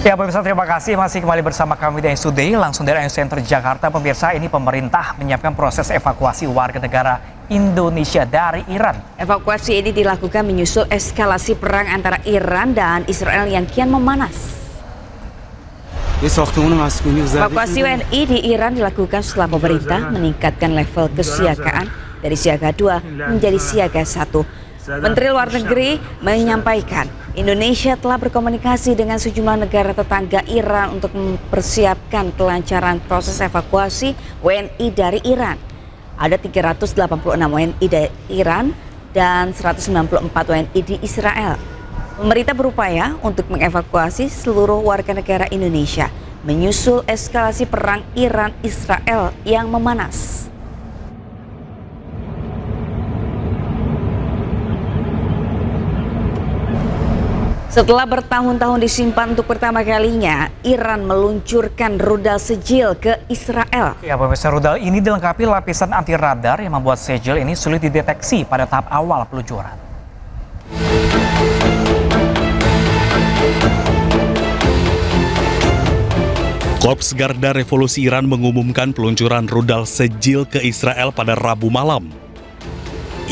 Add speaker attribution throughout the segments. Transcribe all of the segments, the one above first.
Speaker 1: Ya pemirsa, terima kasih masih kembali bersama kami di Ice Today langsung dari Ice Center Jakarta. Pemirsa, ini pemerintah menyiapkan proses evakuasi warga negara Indonesia dari Iran.
Speaker 2: Evakuasi ini dilakukan menyusul eskalasi perang antara Iran dan Israel yang kian memanas. Evakuasi WNI di Iran dilakukan setelah pemerintah meningkatkan level kesiagaan dari siaga 2 menjadi siaga 1. Menteri Luar Negeri menyampaikan Indonesia telah berkomunikasi dengan sejumlah negara tetangga Iran untuk mempersiapkan kelancaran proses evakuasi WNI dari Iran. Ada 386 WNI dari Iran dan 194 WNI di Israel. Pemerintah berupaya untuk mengevakuasi seluruh warga negara Indonesia menyusul eskalasi perang Iran-Israel yang memanas. Setelah bertahun-tahun disimpan untuk pertama kalinya, Iran meluncurkan rudal Sejil ke Israel.
Speaker 1: Ya pemirsa, rudal ini dilengkapi lapisan anti radar yang membuat Sejil ini sulit dideteksi pada tahap awal peluncuran.
Speaker 3: Korps Garda Revolusi Iran mengumumkan peluncuran rudal Sejil ke Israel pada Rabu malam.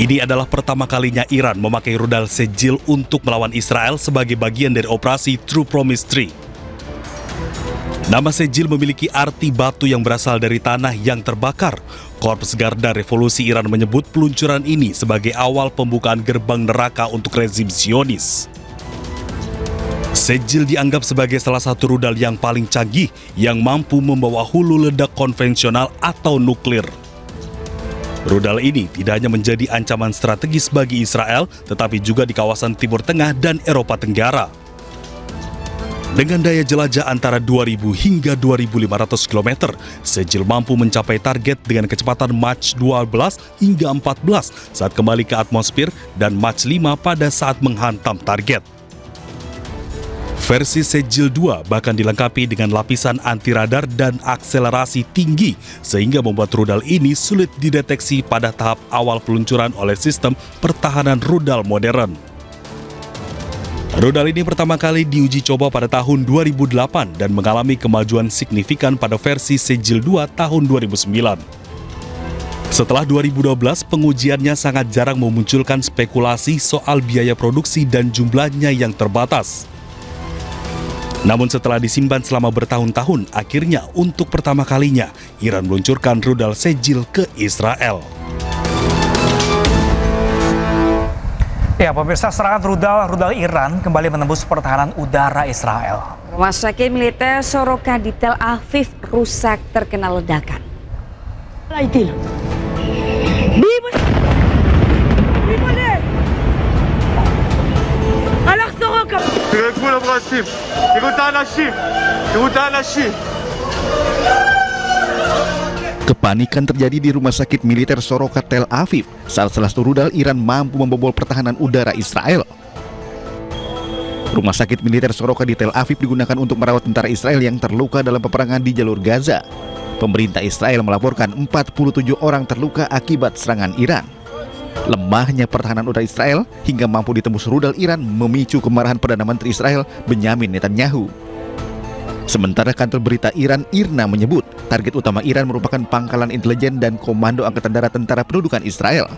Speaker 3: Ini adalah pertama kalinya Iran memakai rudal Sejil untuk melawan Israel sebagai bagian dari operasi True Promise 3. Nama Sejil memiliki arti batu yang berasal dari tanah yang terbakar. Korps Garda Revolusi Iran menyebut peluncuran ini sebagai awal pembukaan gerbang neraka untuk rezim Zionis. Sejil dianggap sebagai salah satu rudal yang paling canggih yang mampu membawa hulu ledak konvensional atau nuklir. Rudal ini tidak hanya menjadi ancaman strategis bagi Israel, tetapi juga di kawasan Timur Tengah dan Eropa Tenggara. Dengan daya jelajah antara 2.000 hingga 2.500 km, Sejil mampu mencapai target dengan kecepatan Mach 12 hingga 14 saat kembali ke atmosfer dan Mach 5 pada saat menghantam target. Versi Sejil 2 bahkan dilengkapi dengan lapisan anti radar dan akselerasi tinggi sehingga membuat rudal ini sulit dideteksi pada tahap awal peluncuran oleh sistem pertahanan rudal modern. Rudal ini pertama kali diuji coba pada tahun 2008 dan mengalami kemajuan signifikan pada versi Sejil 2 tahun 2009. Setelah 2012, pengujiannya sangat jarang memunculkan spekulasi soal biaya produksi dan jumlahnya yang terbatas. Namun setelah disimpan selama bertahun-tahun, akhirnya untuk pertama kalinya Iran meluncurkan rudal Sejil ke Israel.
Speaker 1: Ya pemirsa, serangan rudal Iran kembali menembus pertahanan udara Israel.
Speaker 2: Rumah sakit militer Soroka di Tel Aviv rusak terkena ledakan.
Speaker 4: Kepanikan terjadi di rumah sakit militer Soroka Tel Aviv saat salah satu rudal Iran mampu membobol pertahanan udara Israel. Rumah sakit militer Soroka di Tel Aviv digunakan untuk merawat tentara Israel yang terluka dalam peperangan di jalur Gaza. Pemerintah Israel melaporkan 47 orang terluka akibat serangan Iran. Lemahnya pertahanan udara Israel hingga mampu ditembus rudal Iran memicu kemarahan Perdana Menteri Israel Benyamin Netanyahu. Sementara kantor berita Iran IRNA menyebut target utama Iran merupakan pangkalan intelijen dan komando angkatan darat tentara pendudukan Israel.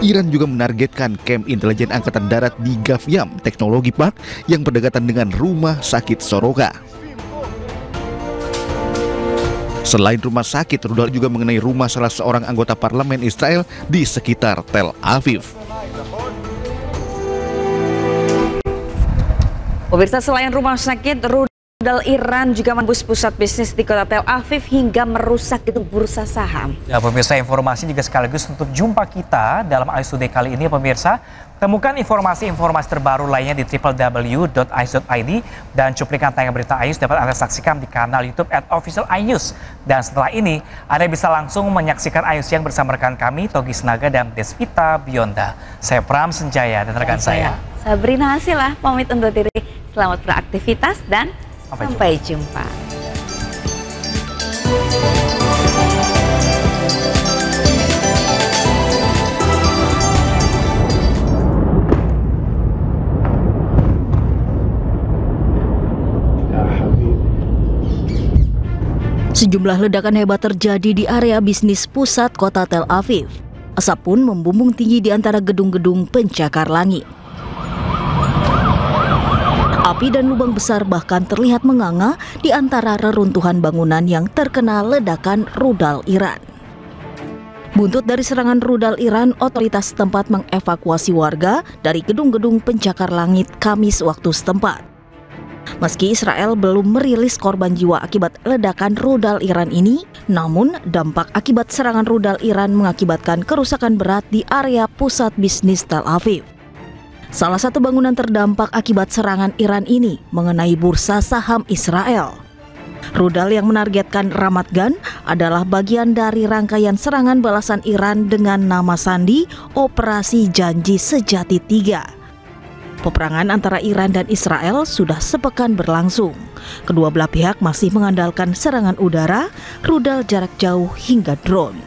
Speaker 4: Iran juga menargetkan kamp intelijen angkatan darat di Gavyam Teknologi Park yang berdekatan dengan rumah sakit Soroka. Selain rumah sakit, rudal juga mengenai rumah salah seorang anggota parlemen Israel di sekitar Tel Aviv.
Speaker 2: Pemirsa, selain rumah sakit, rudal Iran juga menembus pusat bisnis di kota Tel Aviv hingga merusak gedung bursa saham.
Speaker 1: Ya pemirsa, informasi juga sekaligus untuk jumpa kita dalam Ice Today kali ini pemirsa. Temukan informasi-informasi terbaru lainnya di www.ice.id dan cuplikan tayangan berita iNews dapat Anda saksikan di kanal YouTube @official_iNews. Dan setelah ini Anda bisa langsung menyaksikan iNews yang bersama rekan kami Togi Snaga dan Desvita Bionda. Saya Pram Senjaya dan rekan saya
Speaker 2: Sabrina Hasilah pamit undur diri. Selamat beraktivitas dan sampai jumpa.
Speaker 5: Sejumlah ledakan hebat terjadi di area bisnis pusat kota Tel Aviv. Asap pun membumbung tinggi di antara gedung-gedung pencakar langit. Api dan lubang besar bahkan terlihat menganga di antara reruntuhan bangunan yang terkena ledakan rudal Iran. Buntut dari serangan rudal Iran, otoritas setempat mengevakuasi warga dari gedung-gedung pencakar langit Kamis waktu setempat. Meski Israel belum merilis korban jiwa akibat ledakan rudal Iran ini, namun dampak akibat serangan rudal Iran mengakibatkan kerusakan berat di area pusat bisnis Tel Aviv. Salah satu bangunan terdampak akibat serangan Iran ini mengenai bursa saham Israel. Rudal yang menargetkan Ramat Gan adalah bagian dari rangkaian serangan balasan Iran dengan nama sandi Operasi Janji Sejati 3. Peperangan antara Iran dan Israel sudah sepekan berlangsung. Kedua belah pihak masih mengandalkan serangan udara, rudal jarak jauh hingga drone.